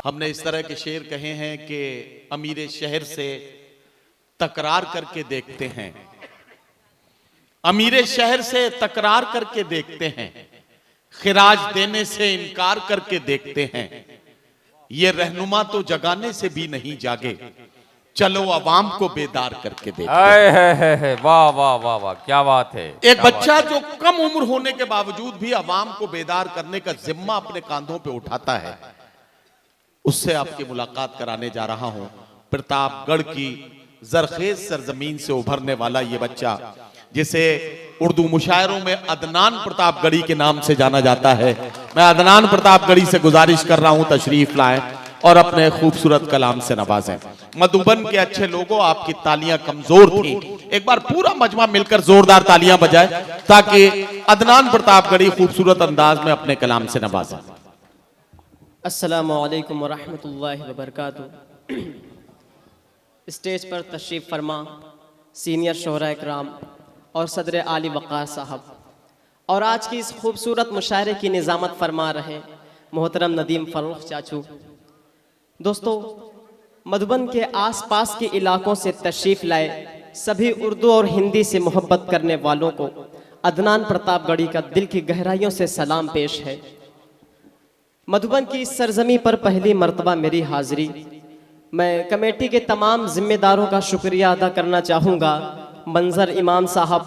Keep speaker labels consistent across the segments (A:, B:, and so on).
A: हमने इस तरह के शेर कहे हैं कि अमीर शहर से तकरार करके देखते हैं, अमीर शहर से तकरार करके देखते हैं, खिराज देने से इनकार करके देखते हैं, ये रहनुमा तो जगाने से भी नहीं जागे, चलो अवाम को बेदार करके देखते हैं।
B: वाह वाह वाह वाह, क्या बात है।
A: एक बच्चा जो कम उम्र होने के बावजूद भी अवाम को बेदार करने का जिम्मा अपने कांधों पे उठाता है, उससे आपकी मुलाकात कराने जा रहा हूं। प्रतापगढ़ की जरखेज सरजमीन से उभरने वाला ये बच्चा, जिसे उर्दू मुशायरों में अदनान प्रतापगढ़ी के नाम से जाना जाता है, मैं अदनान प्रतापगढ़ी से गुजारिश कर रहा हूं तशरीफ लाएं और अपने खूबसूरत कलाम से नवाजें। मधुबन के अच्छे लोगों, आपकी तालियां कमजोर थी, एक बार पूरा मजमा मिलकर जोरदार तालियां बजाए ताकि अदनान प्रतापगढ़ी खूबसूरत अंदाज में अपने कलाम से नवाजें।
C: अस्सलामु अलैकुम वरहमतुल्लाहि वबरकातुहू। स्टेज पर तशरीफ़ फरमा सीनियर शोहरा इकराम और सदर आली वक़ार साहब, और आज की इस खूबसूरत मुशायरे की निज़ामत फरमा रहे मोहतरम नदीम फ़रूख चाचू। दोस्तों, मधुबन के आसपास के इलाकों से तशरीफ़ लाए सभी उर्दू और हिंदी से मोहब्बत करने वालों को अदनान प्रतापगढ़ी का दिल की गहराइयों से सलाम पेश है। मधुबन की इस सरजमी पर पहली मर्तबा मेरी हाज़िरी। मैं कमेटी के तमाम जिम्मेदारों का शुक्रिया अदा करना चाहूँगा। मंजर इमाम साहब,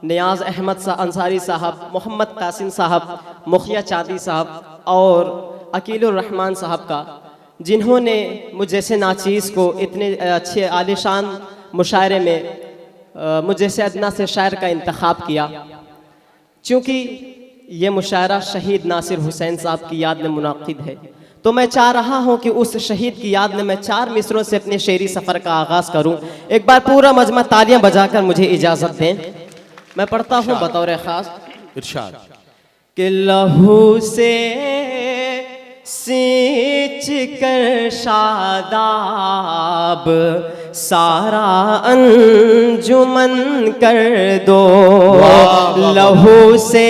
C: नियाज़ अहमद अंसारी साहब, मोहम्मद कासिम साहब, मुखिया चांदी साहब और अकीलुर रहमान साहब का, जिन्होंने मुझ जैसे नाचीज़ को इतने अच्छे आलिशान मुशायरे में मुझ जैसे अदना से शायर का इंतखाब किया। चूँकि ये मुशायरा शहीद नासिर हुसैन साहब की याद में मुनाकिद है, तो मैं चाह रहा हूँ कि उस शहीद की याद में मैं 4 मिसरों से अपने शेरी सफ़र का आगाज़ करूँ। एक बार पूरा मजमा तालियां बजाकर मुझे इजाज़त दें। मैं पढ़ता हूँ बतौर ख़ास।
A: इरशाद
C: कि लहू से सींच कर शादाब सारा अंजुमन कर दो, लहू से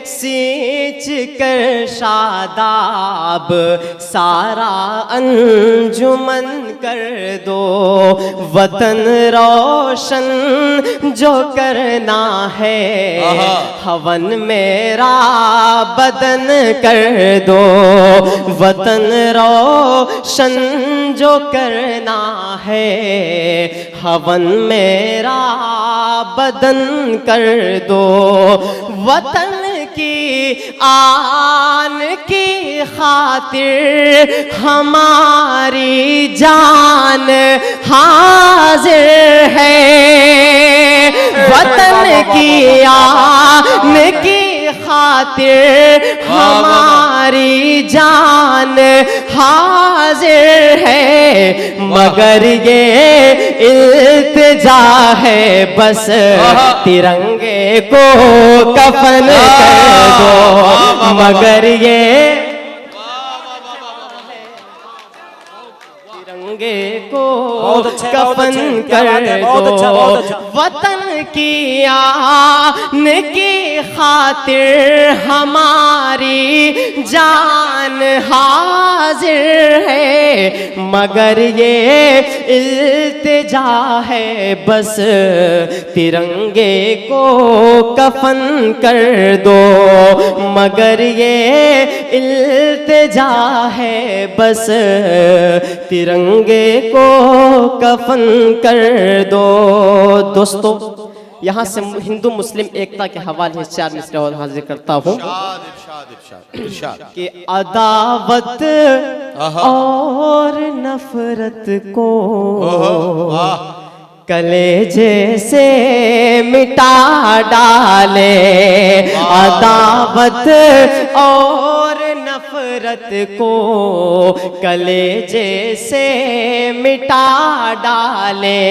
C: सींच कर शादाब सारा अंजुमन कर दो, वतन रोशन जो करना है हवन मेरा बदन कर दो, वतन रोशन जो करना है हवन मेरा बदन कर दो, वतन की आन की खातिर हमारी जान हाजिर है, वतन की आन की खातिर हमारी जान हाजिर है, मगर ये इल्तिजा है बस तिरंगे को कफन कर दो, मगर ये तिरंगे को कफन कर दो, वतन की आन की खातिर हमारी जान हाजिर है, मगर ये इल्तिजा है बस तिरंगे को कफन कर दो, मगर ये इल्तिजा है बस तिरंगे को कफन कर दो। दोस्तों, यहाँ से हिंदू मुस्लिम एकता के हवाले से 4 मिसरे और हाजिर करता हूँ कि अदावत और नफरत को कलेजे से मिटा डाले, अदावत और नफरत को कलेजे से मिटा डाले,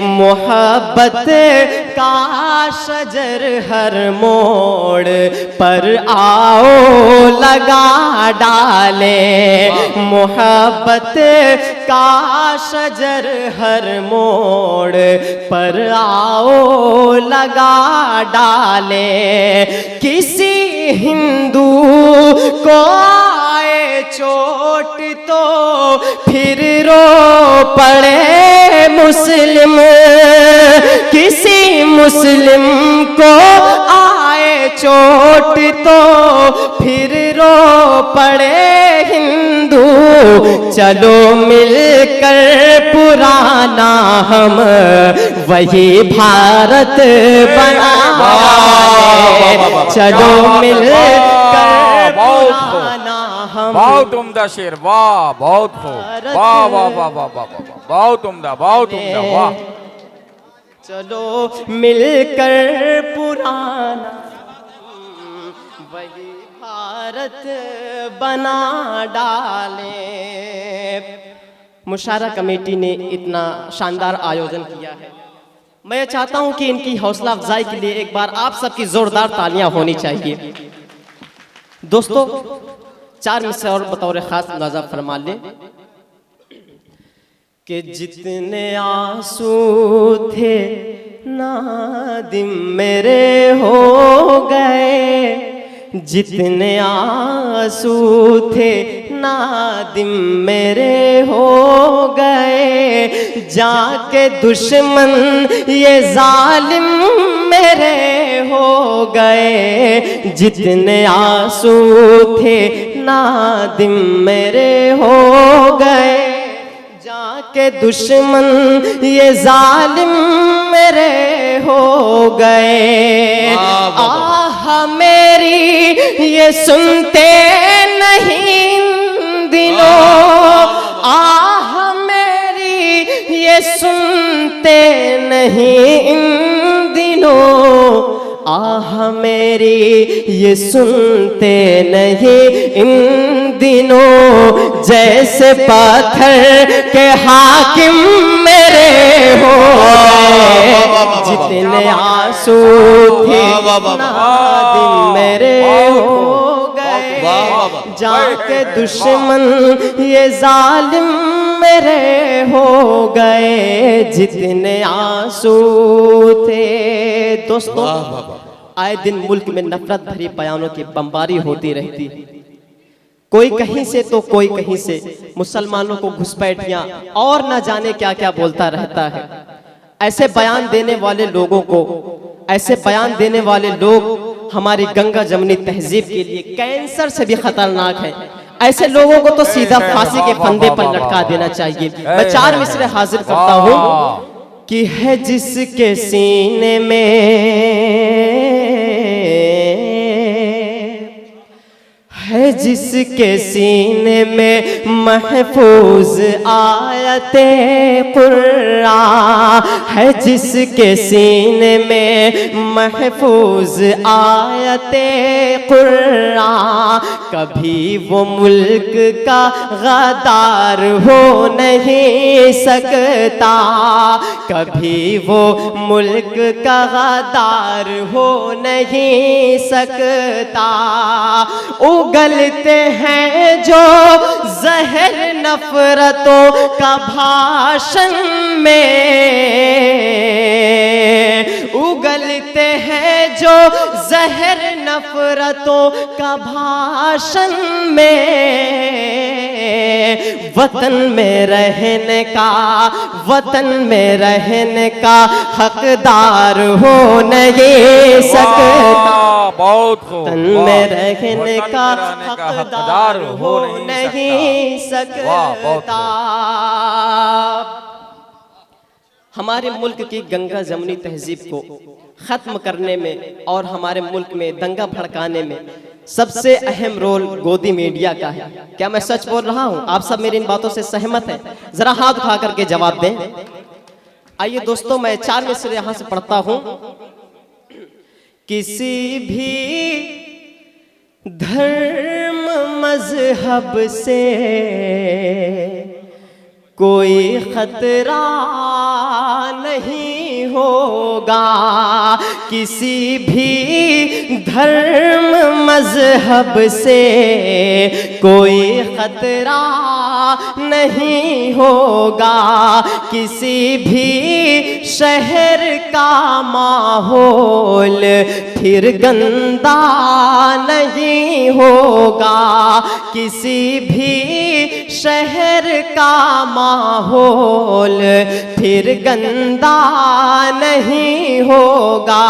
C: मोहब्बत का शजर हर मोड़ पर आओ लगा डाले, मोहब्बत का शजर हर मोड़ पर आओ लगा डाले, किसी हिंदू को आए चोट तो फिर रो पड़े मुस्लिम, किसी मुस्लिम को आए चोट तो फिर रो पड़े हिंदू। चलो मिलकर पुराना हम वही भारत बना दे। चलो मिलकर पुराना हम।
B: बहुत उम्दा शेर, वाह बहुत खूब, वाह वाह वाह वाह वाह वाह, बहुत उम्दा, बहुत उम्दा, वाह।
C: चलो मिलकर पुराना वही भारत बना डाले। मुशायरा कमेटी ने इतना शानदार आयोजन किया है, मैं चाहता हूं कि इनकी हौसला अफजाई के लिए एक बार आप सबकी जोरदार तालियां होनी चाहिए। दोस्तों, 4 मिसरे और बतौर खास मुलाजा फरमा लें कि जितने आंसू थे नादिम मेरे हो गए, जितने आंसू थे नादिम मेरे हो गए। जाके दुश्मन ये जालिम मेरे हो गए, जितने आंसू थे नादिम मेरे हो गए। जाके दुश्मन ये जालिम मेरे हो गए। आह मेरी ये सुनते नहीं इन दिनों, आह मेरी ये सुनते नहीं इन दिनों, आह मेरी ये सुनते नहीं इन दिनों। जैसे पत्थर के हाकिम मेरे हो गए, जितने आंसू थे नादिम मेरे हो गए। जाके दुश्मन ये जालिम मेरे हो गए, जितने आंसू थे। दोस्तों, आए दिन मुल्क में नफरत भरी बयानों की बमबारी होती रहती है। कोई कहीं से तो कोई कहीं से मुसलमानों को घुसपैठियां और न जाने क्या क्या बोलता रहता है। ऐसे बयान देने वाले लोगों को, ऐसे बयान देने वाले लोग हमारी गंगा जमनी तहजीब के लिए कैंसर से भी खतरनाक है। ऐसे लोगों को तो सीधा फांसी के फंदे पर लटका देना चाहिए। मैं 4 मिसरे हाजिर करता हूं कि है जिसके सीने में, है जिसके सीने में महफूज आयते कुरान, है जिसके सीने में महफूज आयते कुरान। कभी वो मुल्क का गद्दार हो नहीं सकता, कभी वो मुल्क का गद्दार हो नहीं सकता। उगलते हैं जो जहर नफरतों का भाषण में, उगलते हैं जो जहर नफरतों का भाषण में। वतन में रहने का, वतन में रहने का हकदार हो नहीं सकता,
B: बहुत खूब,
C: वतन में रहने का हकदार हो नहीं सकता। हमारे मुल्क की गंगा जमनी तहजीब को खत्म करने में और हमारे मुल्क में दंगा भड़काने में सबसे अहम रोल गोदी मीडिया का है। क्या मैं सच बोल रहा हूं? आप सब मेरी इन बातों से सहमत हैं? जरा हाथ उठा करके जवाब दें। आइए दोस्तों, मैं 4 मिसरे यहां से पढ़ता हूं। किसी भी धर्म मजहब से कोई खतरा नहीं होगा, किसी भी धर्म मजहब से कोई खतरा नहीं होगा, किसी भी शहर का माहौल फिर गंदा नहीं होगा, किसी भी शहर का माहौल फिर गंदा नहीं होगा।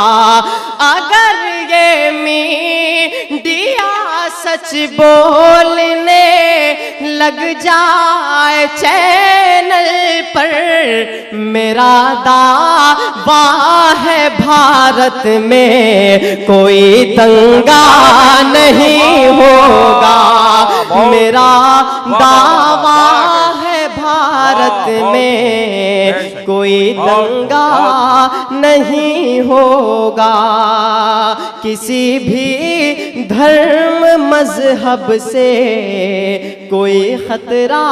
C: अगर ये मीडिया सच बोलने लग जाए चैनल पर, मेरा दावा है भारत में कोई दंगा नहीं होगा, मेरा दावा है भारत में कोई दंगा नहीं होगा, किसी भी धर्म मजहब से कोई खतरा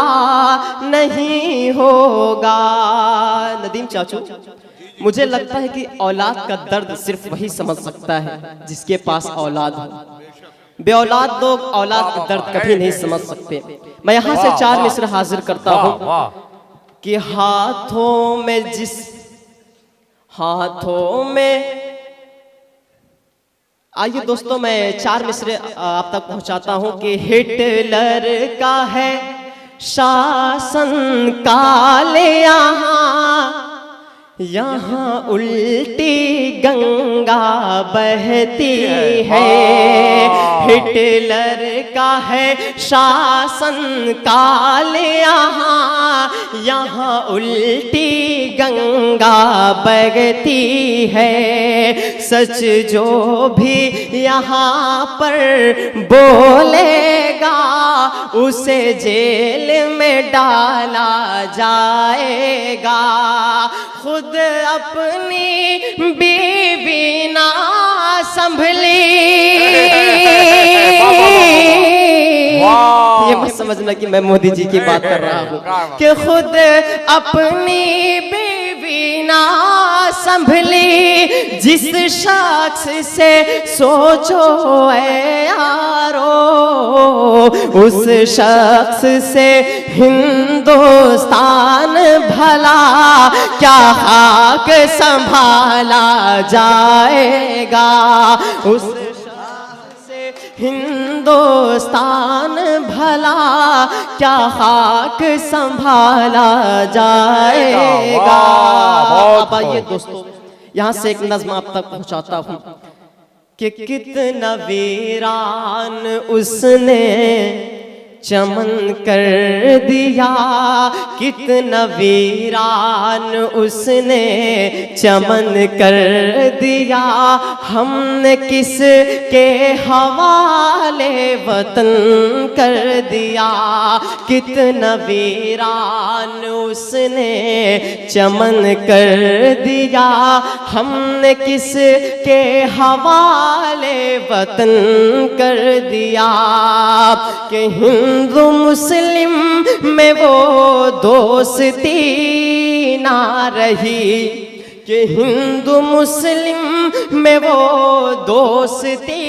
C: नहीं होगा। नदीम चाचू, मुझे लगता है कि औलाद का दर्द सिर्फ वही समझ सकता है जिसके पास औलाद हो। बेऔलाद लोग औलाद का दर्द कभी नहीं समझ सकते। मैं यहाँ से 4 मिसर हाजिर करता हूँ कि हाथों में आइए दोस्तों, मैं 4 मिसरे आप तक पहुंचाता हूं कि हिटलर का है शासन काल यहाँ उल्टी गंगा बहती है, हिटलर का है शासन काल यहाँ उल्टी गंगा बहती है, सच जो भी यहाँ पर बोलेगा उसे जेल में डाला जाएगा। खुद अपनी बीवी ना संभली, ये मत समझना कि मैं मोदी जी की बात कर रहा हूँ, कि खुद अपनी बीवी ना संभली, जिस शख्स से सोचो ऐ यारो उस शख्स से हिंदुस्तान भला क्या खाक संभाला जाएगा, उस शख्स से हिंदुस्तान भला क्या खाक संभाला जाएगा। अब आइए दोस्तों, यहाँ से एक नज़्म आप तक पहुँचाता हूँ कि कितना वीरान उसने चमन कर दिया, कितना वीरान उसने चमन कर दिया, हमने किस के हवाले वतन कर दिया, कितना वीरान उसने चमन कर दिया, हमने किस के हवाले वतन कर दिया, कि हिंदू मुस्लिम में वो दोस्ती ना रही, कि हिंदू मुस्लिम में वो दोस्ती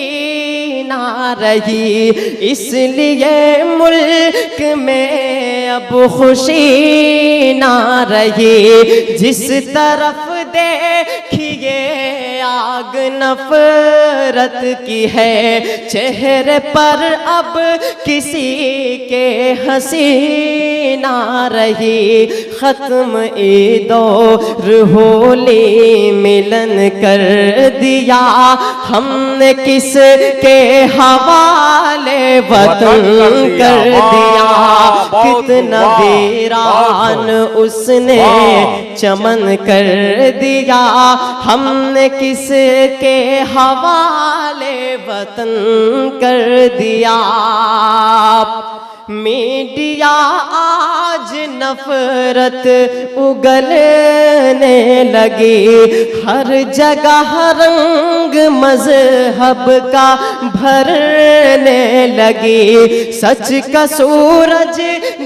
C: ना रही, इसलिए मुल्क में अब खुशी ना रही, जिस तरफ देखिए आग नफरत की है, चेहरे पर अब किसी के हंसी ना रही, खत्म ईदो होली मिलन कर दिया, हमने किस के हवाले वतन कर दिया, कितना वीरान उसने चमन कर दिया, हमने किस के हवाले वतन कर दिया। मीडिया आज नफरत उगलने लगी, हर जगह रंग मजहब का भरने लगी, सच का सूरज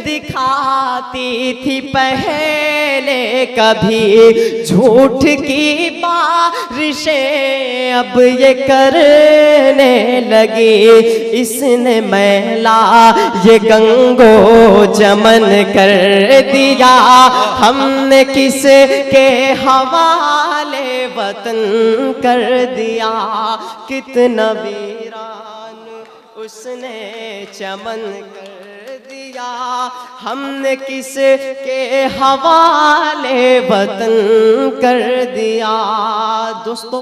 C: दिखाती थी पहले पहले कभी झूठ की बारिशें अब ये करने लगी। इसने मैला ये गंगो जमन कर दिया, हमने किस के हवाले वतन कर दिया। कितना वीरान उसने चमन कर दिया, हमने किस के हवाले वतन कर दिया। दोस्तों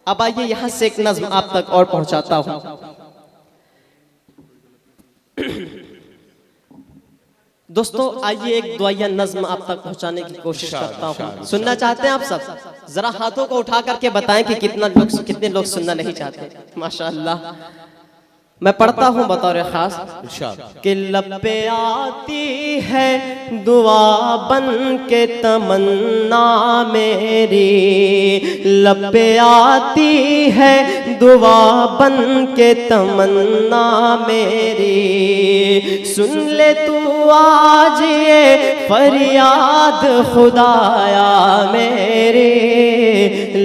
C: अब आइए यहाँ से एक नज्म आप तक और पहुंचाता हूं। दोस्तों आइए एक दुआया नज्म आप तक पहुंचाने की कोशिश करता हूँ। सुनना चाहते हैं आप सब? जरा हाथों को उठा करके बताएं कि कितने लोग सुनना नहीं चाहते। माशाअल्लाह। मैं पढ़ता हूँ बतौर खास कि लब पे आती है दुआ बन के तमन्ना मेरी, लब पे आती है दुआ बन के तमन्ना मेरी। सुन ले तू आज ये फरियाद खुदाया मेरी,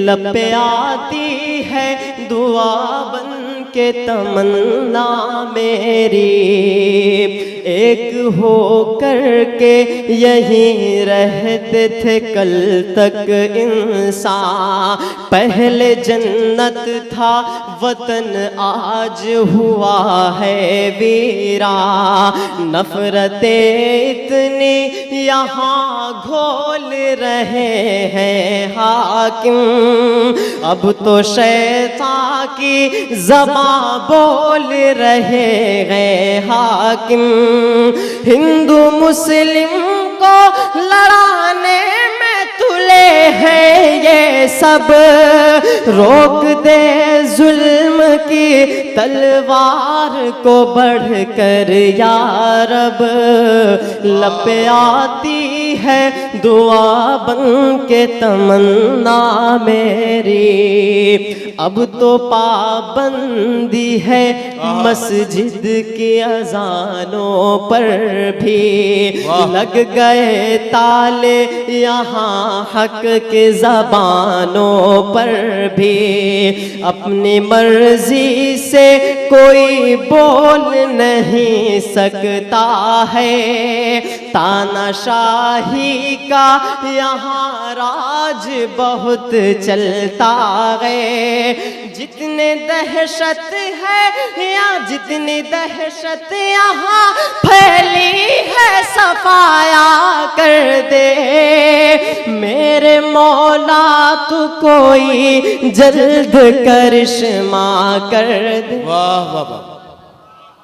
C: लब पे आती है दुआ बन के तमन्ना मेरी। एक हो करके यहीं रहते थे कल तक इंसान, पहले जन्नत था वतन आज हुआ है वीरा। नफरतें इतनी यहाँ घोल रहे हैं हाकिम, अब तो शैतान की ज़बान बोल रहे हैं हाकिम। हिंदू मुस्लिम को लड़ाने में तुले हैं ये सब, रोक दे जुल्म की तलवार को बढ़कर या रब। लब पे आती है दुआ बन के तमन्ना मेरी, अब तो पाबंदी है मस्जिद की अजानों पर भी, लग गए ताले यहाँ हक के ज़बानों पर भी। अपनी मर्जी से कोई बोल नहीं सकता है, तानाशाही का यहाँ राज बहुत चलता है। जितने दहशत है या जितनी दहशत यहाँ फैली है सफाया कर दे मेरे मौला, तू कोई जल्द करिश्मा कर दे।
A: वाह वाह वाह।